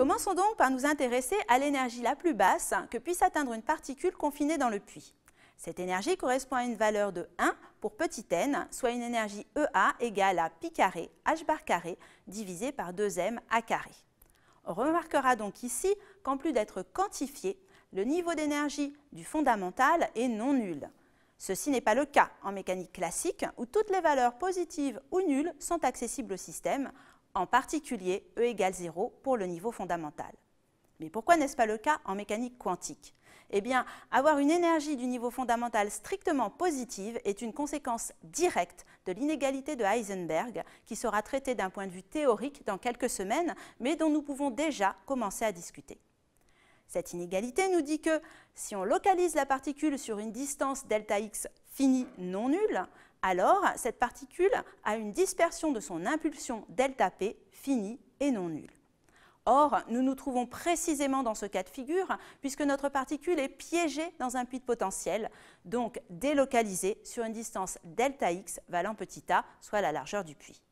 Commençons donc par nous intéresser à l'énergie la plus basse que puisse atteindre une particule confinée dans le puits. Cette énergie correspond à une valeur de 1 pour petit n, soit une énergie EA égale à pi carré h bar carré divisé par 2m a carré. On remarquera donc ici qu'en plus d'être quantifié, le niveau d'énergie du fondamental est non nul. Ceci n'est pas le cas en mécanique classique où toutes les valeurs positives ou nulles sont accessibles au système, en particulier E égale 0 pour le niveau fondamental. Mais pourquoi n'est-ce pas le cas en mécanique quantique? Eh bien, avoir une énergie du niveau fondamental strictement positive est une conséquence directe de l'inégalité de Heisenberg qui sera traitée d'un point de vue théorique dans quelques semaines, mais dont nous pouvons déjà commencer à discuter. Cette inégalité nous dit que si on localise la particule sur une distance Δx finie non nulle, alors cette particule a une dispersion de son impulsion ΔP finie et non nulle. Or, nous nous trouvons précisément dans ce cas de figure puisque notre particule est piégée dans un puits de potentiel, donc délocalisée sur une distance Δx valant petit a, soit la largeur du puits.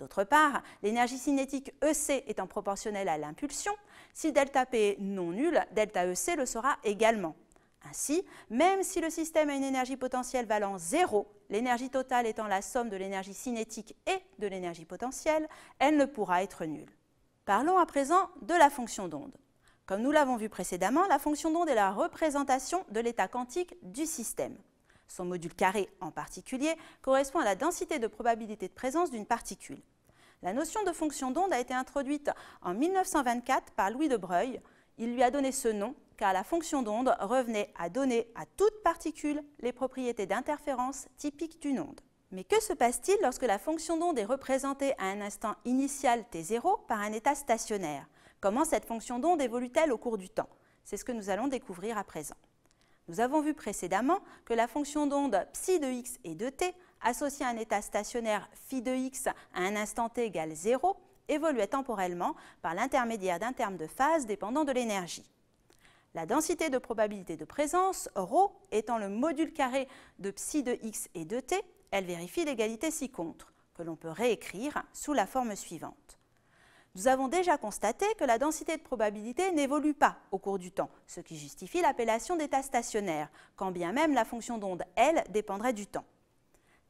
D'autre part, l'énergie cinétique EC étant proportionnelle à l'impulsion, si ΔP est non nul, ΔEC le sera également. Ainsi, même si le système a une énergie potentielle valant 0, l'énergie totale étant la somme de l'énergie cinétique et de l'énergie potentielle, elle ne pourra être nulle. Parlons à présent de la fonction d'onde. Comme nous l'avons vu précédemment, la fonction d'onde est la représentation de l'état quantique du système. Son module carré en particulier correspond à la densité de probabilité de présence d'une particule. La notion de fonction d'onde a été introduite en 1924 par Louis de Broglie. Il lui a donné ce nom car la fonction d'onde revenait à donner à toute particule les propriétés d'interférence typiques d'une onde. Mais que se passe-t-il lorsque la fonction d'onde est représentée à un instant initial t0 par un état stationnaire? Comment cette fonction d'onde évolue-t-elle au cours du temps? C'est ce que nous allons découvrir à présent. Nous avons vu précédemment que la fonction d'onde psi de x et de t, associée à un état stationnaire phi de x à un instant t égale 0, évoluait temporellement par l'intermédiaire d'un terme de phase dépendant de l'énergie. La densité de probabilité de présence, ρ, étant le module carré de psi de x et de t, elle vérifie l'égalité ci-contre, que l'on peut réécrire sous la forme suivante. Nous avons déjà constaté que la densité de probabilité n'évolue pas au cours du temps, ce qui justifie l'appellation d'état stationnaire, quand bien même la fonction d'onde, elle, dépendrait du temps.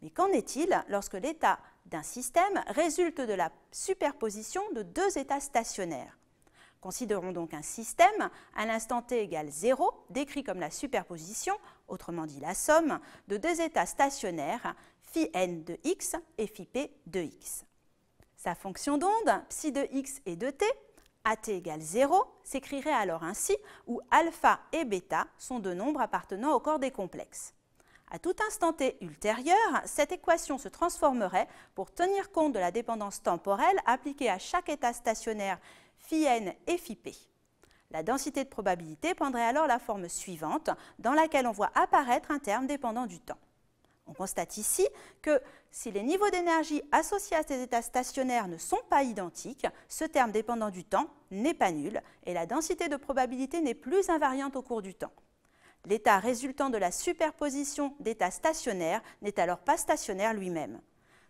Mais qu'en est-il lorsque l'état d'un système résulte de la superposition de deux états stationnaires? Considérons donc un système à l'instant t égale 0, décrit comme la superposition, autrement dit la somme, de deux états stationnaires, phi n de x et phi p de x. Sa fonction d'onde, psi de x et de t, à t égale 0, s'écrirait alors ainsi, où alpha et bêta sont deux nombres appartenant au corps des complexes. À tout instant t ultérieur, cette équation se transformerait pour tenir compte de la dépendance temporelle appliquée à chaque état stationnaire phi n et phi p. La densité de probabilité prendrait alors la forme suivante, dans laquelle on voit apparaître un terme dépendant du temps. On constate ici que si les niveaux d'énergie associés à ces états stationnaires ne sont pas identiques, ce terme dépendant du temps n'est pas nul et la densité de probabilité n'est plus invariante au cours du temps. L'état résultant de la superposition d'états stationnaires n'est alors pas stationnaire lui-même.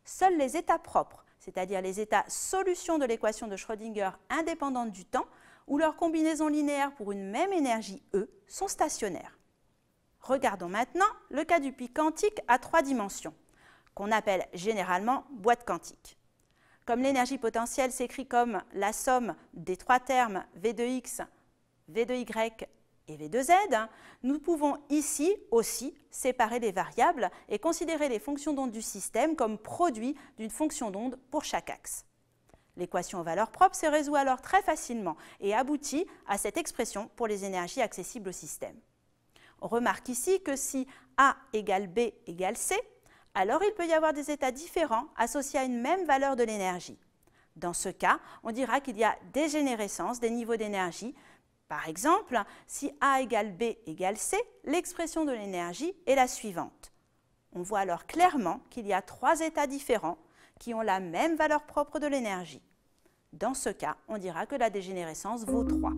Seuls les états propres, c'est-à-dire les états solutions de l'équation de Schrödinger indépendante du temps, ou leur combinaison linéaire pour une même énergie E, sont stationnaires. Regardons maintenant le cas du puits quantique à 3 dimensions, qu'on appelle généralement boîte quantique. Comme l'énergie potentielle s'écrit comme la somme des 3 termes V de x, V de y et V de z, nous pouvons ici aussi séparer les variables et considérer les fonctions d'onde du système comme produits d'une fonction d'onde pour chaque axe. L'équation aux valeurs propres se résout alors très facilement et aboutit à cette expression pour les énergies accessibles au système. On remarque ici que si A égale B égale C, alors il peut y avoir des états différents associés à une même valeur de l'énergie. Dans ce cas, on dira qu'il y a dégénérescence des niveaux d'énergie. Par exemple, si A égale B égale C, l'expression de l'énergie est la suivante. On voit alors clairement qu'il y a 3 états différents qui ont la même valeur propre de l'énergie. Dans ce cas, on dira que la dégénérescence vaut 3.